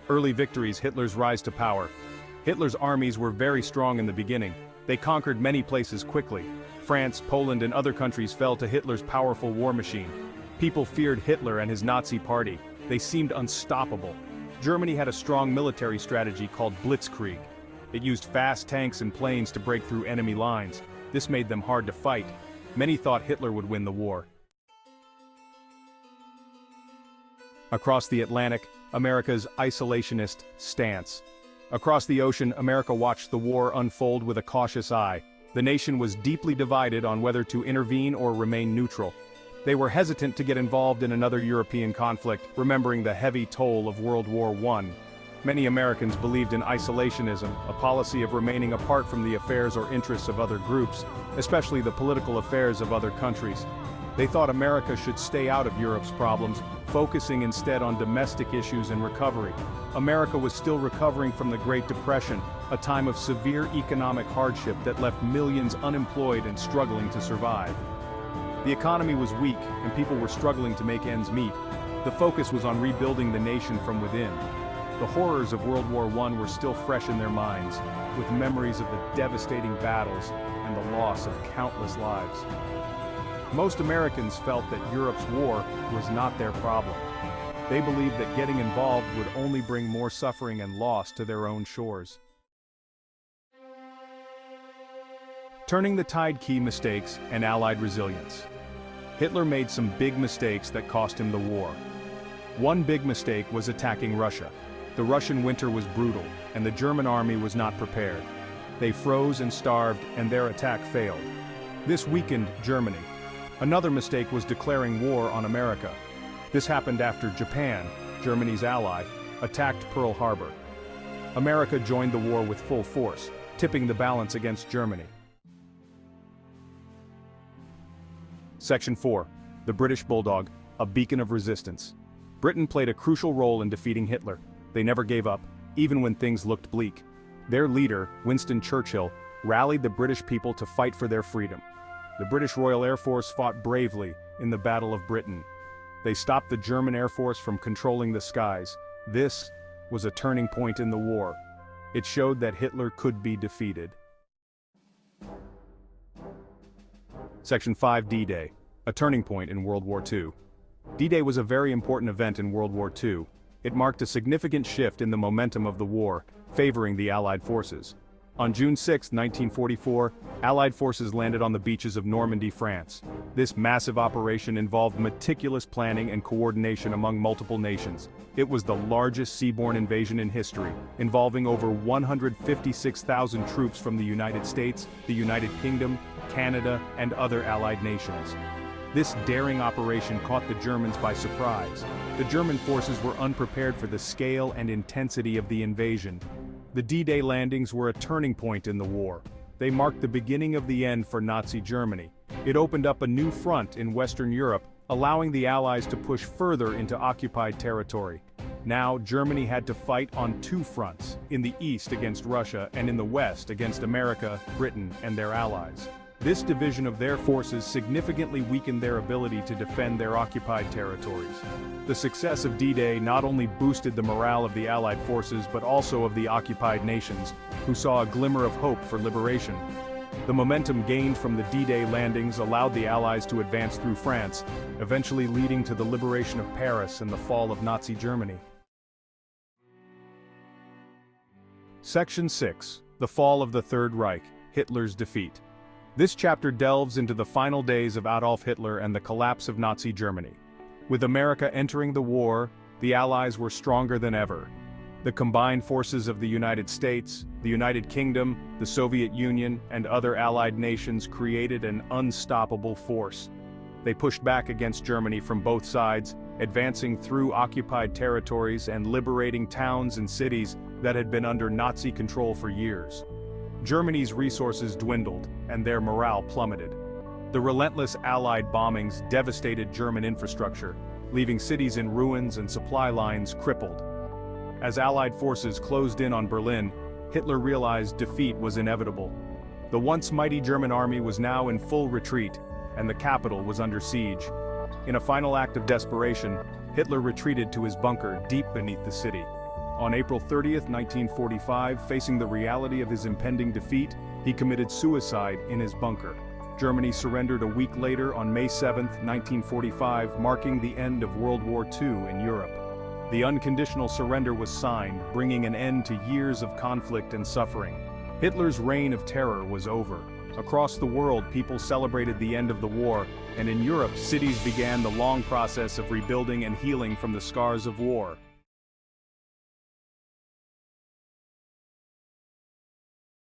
Early victories, Hitler's rise to power. Hitler's armies were very strong in the beginning. They conquered many places quickly. France, Poland, and other countries fell to Hitler's powerful war machine. People feared Hitler and his Nazi party. They seemed unstoppable. Germany had a strong military strategy called Blitzkrieg. It used fast tanks and planes to break through enemy lines. This made them hard to fight. Many thought Hitler would win the war. Across the Atlantic, America's isolationist stance. Across the ocean, America watched the war unfold with a cautious eye. The nation was deeply divided on whether to intervene or remain neutral. They were hesitant to get involved in another European conflict, remembering the heavy toll of World War I. Many Americans believed in isolationism, a policy of remaining apart from the affairs or interests of other groups, especially the political affairs of other countries. They thought America should stay out of Europe's problems, focusing instead on domestic issues and recovery. America was still recovering from the Great Depression, a time of severe economic hardship that left millions unemployed and struggling to survive. The economy was weak, and people were struggling to make ends meet. The focus was on rebuilding the nation from within. The horrors of World War I were still fresh in their minds, with memories of the devastating battles and the loss of countless lives. Most Americans felt that Europe's war was not their problem. They believed that getting involved would only bring more suffering and loss to their own shores. Turning the tide: key mistakes and Allied resilience. Hitler made some big mistakes that cost him the war. One big mistake was attacking Russia. The Russian winter was brutal, and the German army was not prepared. They froze and starved, and their attack failed. This weakened Germany. Another mistake was declaring war on America. This happened after Japan, Germany's ally, attacked Pearl Harbor. America joined the war with full force, tipping the balance against Germany. Section 4. The British Bulldog, a beacon of resistance. Britain played a crucial role in defeating Hitler. They never gave up, even when things looked bleak. Their leader, Winston Churchill, rallied the British people to fight for their freedom. The British Royal Air Force fought bravely in the Battle of Britain. They stopped the German Air Force from controlling the skies. This was a turning point in the war. It showed that Hitler could be defeated. Section 5. D-Day, a turning point in World War II. D-Day was a very important event in World War II. It marked a significant shift in the momentum of the war, favoring the Allied forces. On June 6, 1944, Allied forces landed on the beaches of Normandy, France. This massive operation involved meticulous planning and coordination among multiple nations. It was the largest seaborne invasion in history, involving over 156,000 troops from the United States, the United Kingdom, Canada, and other Allied nations. This daring operation caught the Germans by surprise. The German forces were unprepared for the scale and intensity of the invasion. The D-Day landings were a turning point in the war. They marked the beginning of the end for Nazi Germany. It opened up a new front in Western Europe, allowing the Allies to push further into occupied territory. Now, Germany had to fight on two fronts, in the east against Russia and in the west against America, Britain, and their allies. This division of their forces significantly weakened their ability to defend their occupied territories. The success of D-Day not only boosted the morale of the Allied forces but also of the occupied nations, who saw a glimmer of hope for liberation. The momentum gained from the D-Day landings allowed the Allies to advance through France, eventually leading to the liberation of Paris and the fall of Nazi Germany. Section 6. The Fall of the Third Reich, Hitler's Defeat. This chapter delves into the final days of Adolf Hitler and the collapse of Nazi Germany. With America entering the war, the Allies were stronger than ever. The combined forces of the United States, the United Kingdom, the Soviet Union, and other Allied nations created an unstoppable force. They pushed back against Germany from both sides, advancing through occupied territories and liberating towns and cities that had been under Nazi control for years. Germany's resources dwindled, and their morale plummeted. The relentless Allied bombings devastated German infrastructure, leaving cities in ruins and supply lines crippled. As Allied forces closed in on Berlin, Hitler realized defeat was inevitable. The once mighty German army was now in full retreat, and the capital was under siege. In a final act of desperation, Hitler retreated to his bunker deep beneath the city. On April 30, 1945, facing the reality of his impending defeat, he committed suicide in his bunker. Germany surrendered a week later on May 7, 1945, marking the end of World War II in Europe. The unconditional surrender was signed, bringing an end to years of conflict and suffering. Hitler's reign of terror was over. Across the world, people celebrated the end of the war, and in Europe, cities began the long process of rebuilding and healing from the scars of war.